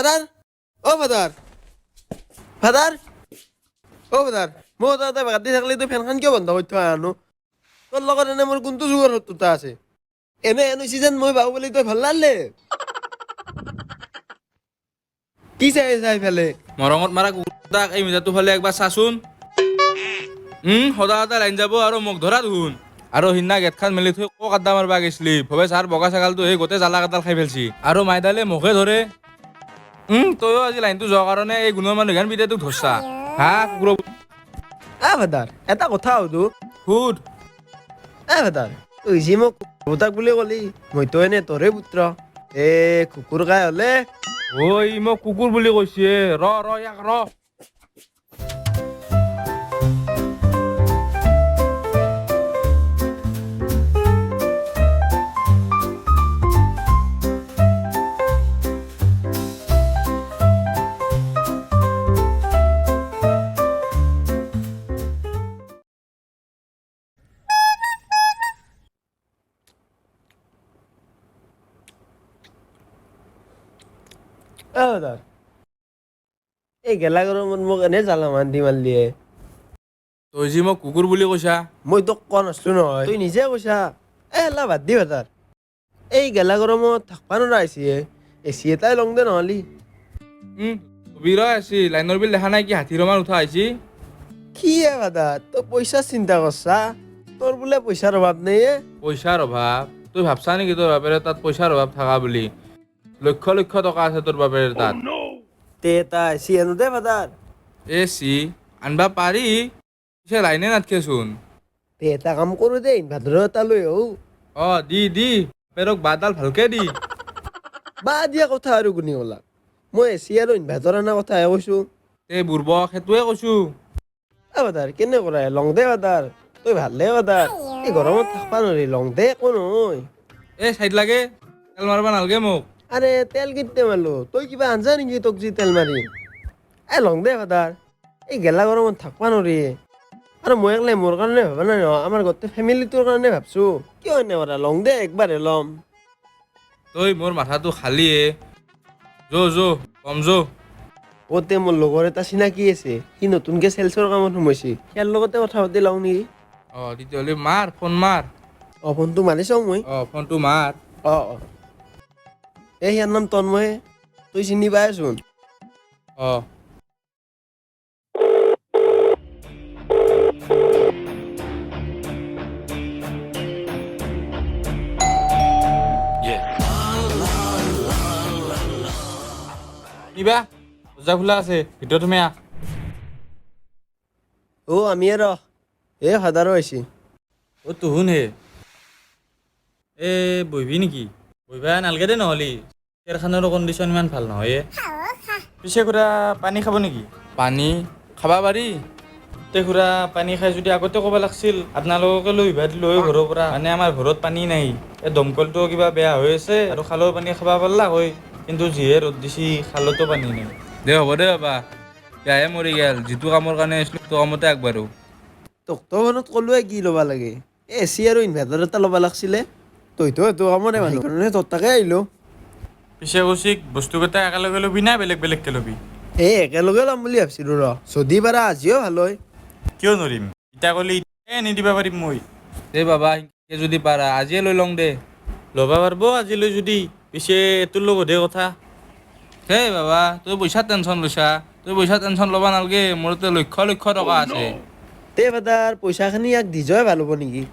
father ও father father ও father মই তাতে বাদ দি থাকলে তো ফেনখান কিয় বন্ধ কৰি থোৱা আনো তোৰ লগত এনে মোৰ কোনটো যুগৰ শত্ৰুতা আছে এনে এনে চিজন মই বাহু বুলি তই ভাল লাগলে কি চাই ফেলে মৰঙত মাৰা কুকুৰটাক এই মিজাটো ফালে একবাৰ চাচোন সদা সদা লাইন যাব আৰু মোক ধৰা ধুন আৰু সিদিনা গেটখান মেলি থৈ কক আড্ডা মাৰবা গৈছিলি ভৱে ছাৰ বগা ছাগালটো সেই গোটেই জ্বালা কাটাল খাই ফেলছি আৰু মাইদালে মোকে ধৰে তইও আজি লাইনটো যোৱাৰ কাৰণে এই গুণৰ মানুহখান বিদে তোক ধৰছা হা কুকুৰ ফাদাৰ এটা কথা সুধো সুধ ফাদাৰ তই যি মোক কুকুৰতাক বুলি কলি মইতো এনে তোৰে পুত্ৰ কুকুৰ গাই হলে ঐ মোক কুকুৰ বুলি কৈছে ৰ ইয়াক ৰ ফাদাৰ এই গেলা গৰমত মোক এনে জ্বালা মান্দি মাৰলিয়ে তই যি মোক কুকুৰ বুলি কৈছা মই তোক কোৱা নাছিলো নহয় তই নিজে কৈছা এলা বাদ দি ফাদাৰ এই গেলা গৰমত থাকবা নোৱাৰা আহিছে এচি এটাই লং দে নহলি বিৰয় আছি লাইনৰ বিল দেখা নাই কি হাতী ৰমান উঠা আহিছি কি ফাদাৰ তই পইচাৰ চিন্তা কৰছা তোৰ বোলে পইচাৰ অভাৱ নাই পইচাৰ অভাৱ তই ভাবছা নেকি তোৰ বাপেৰে তাত পইচাৰ অভাৱ থাকা বুলি লক্ষ লক্ষ টকা আছে তোৰ বাপেৰে তাত তে এটা এচি আনো দে ফাদাৰ চি আনবা পাৰি পিছে লাইনে নাথকেচোন তে এটা কাম কৰো দে ইনভাৰ্টাৰ এটা লৈ আহো দি বাপেৰক বাদাল ভালকে দি বা দিয়া কথা আৰু কোনে ক'লা মই এচি আৰু ইনভাৰ্টাৰ অনা কথাহে কৈছো তে বুৰ্বক সেইটোৱে কৈছো ফাদাৰ কেনে কৰা লং দে ফাদাৰ তই ভালে ফাদাৰ এই গৰমত থাকবা নোৱাৰি লং দে একো নহয় চাইড লাগে তেল মাৰবা নালগে মোক আৰে তেল কেতিয়া মাৰলো তই কিবা আনজা নেকি তোক যি তেল মাৰি লং দে ফাদাৰ এই গেলা গৰমত থাকবা নোৱাৰি আৰু মই একলাই মোৰ কাৰণে ভাবা নাই নহয় আমাৰ গোটেই ফেমিলিটোৰ কাৰণে ভাবছো কিয় এনে কৰা লং দে একবাৰে ল'ম তই মোৰ মাথাটো খালিয়ে কম ওতে মোৰ লগৰ এটা চিনাকি আছে সি নতুনকে চেলছৰ কামত সোমাইছে সিয়াৰ লগতে কথা পাতি লওঁ নেকি তেতিয়াহ'লে মাৰ ফোন মাৰ ফোনটো মাৰি চাওঁ মই ফোনটো মাৰ সিয়াৰ নাম তন্ময় তই চিনি পাইচোন কিবা দৰ্জা খোলা আছে ভিতৰত তুমি আহ আমি ফাদাৰো আহিছে তুহুন হে বহিবি নেকি বহিবা নালগে দে নহ'লি চেয়াৰখনৰো কণ্ডিশ্যন ইমান ভাল নহয় পিছে খুৰা পানী খাব নেকি পানী খাবা পাৰি তে খুৰা পানী খাই যদি আগতে ক'ব লাগিছিল আপোনালোকে লৈ আহিবা দিলোঁ ঘৰৰ পৰা মানে আমাৰ ঘৰত পানী নাই এই দমকলটো কিবা বেয়া হৈ আছে আৰু খালৰ পানী খাব পাৰিলা হয় কিন্তু যিহে ৰ'দ দিছি খালতো পানী নাই দে হ'ব দে বাবা বেয়াহে মৰি গেল যিটো কামৰ কাৰণে আহিছিলোঁ সেইটো কামতে আগবাঢ়ো তোক তো মনত ক'লোৱে কি ল'বা লাগে এচি আৰু ইনভাৰ্টাৰ এটা ল'বা লাগিছিলে তইতো সেইটো কামতে মানুহ কাৰণে তোৰ তাকে আহিলো পিছে কৌশিক বস্তুকেইটা একেলগে ল'বি না বেলেগ বেলেগকে ল'বি একেলগে ল'ম বুলি ভাবছিলো যদি পাৰা আজিও ভাল হয় কিয় নৰিম ইটা ক'লি এনে দিবা পাৰিম মই দে বাবা সিনকে যদি পাৰা আজিয়ে লৈ লওঁ দে ল'বা পাৰিব আজিলৈ যদি পিছে এইটোৰ লগতহে কথা হেই বাবা তই পইচা টেনশ্যন লৈছা তই পইচা টেনশ্যন ল'বা নালগে মোৰ তাতে লক্ষ লক্ষ টকা আছে তে ফাদাৰ পইচাখিনি ইয়াক দি যোৱাই ভাল হ'ব নেকি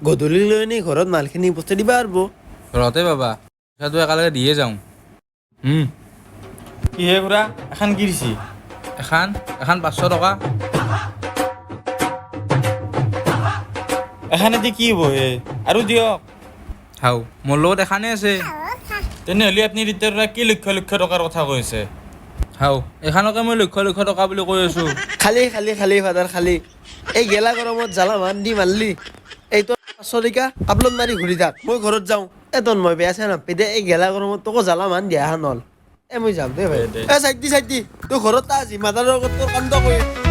গধূলি লৈ নি ঘৰত মালখিনি পঠাই দিবা পাৰিব ঘৰতে বাবা পইচাটো একেলগে দিয়ে যাওঁ কিহে খুৰা এখন কি দিছি এখন 500 টকা এখানেদি কি হ'ব আৰু দিয়ক হাও মোৰ লগত এখানে আছে তেনেহ'লে আপুনি তেতিয়া কি লক্ষ লক্ষ টকাৰ কথা কৈ আছে হাও এখানকে মই লক্ষ লক্ষ টকা বুলি কৈ আছোঁ খালি ফাদাৰ খালি এই গেলা গৰমত জ্বালা মান্দি মাৰলি এইটো 500 টকা আপলোড মাৰি ঘূৰি থাক মই ঘৰত যাওঁ মই বেয়া চাই নাপাই দে এই গেলা গৰমত তোকো জ্বালা মান দিয়া নল মই যাম দে ভাই চাইটি তোৰ ঘৰত আজি মাদাৰৰ লগত তোৰ কাণ্ড কৰি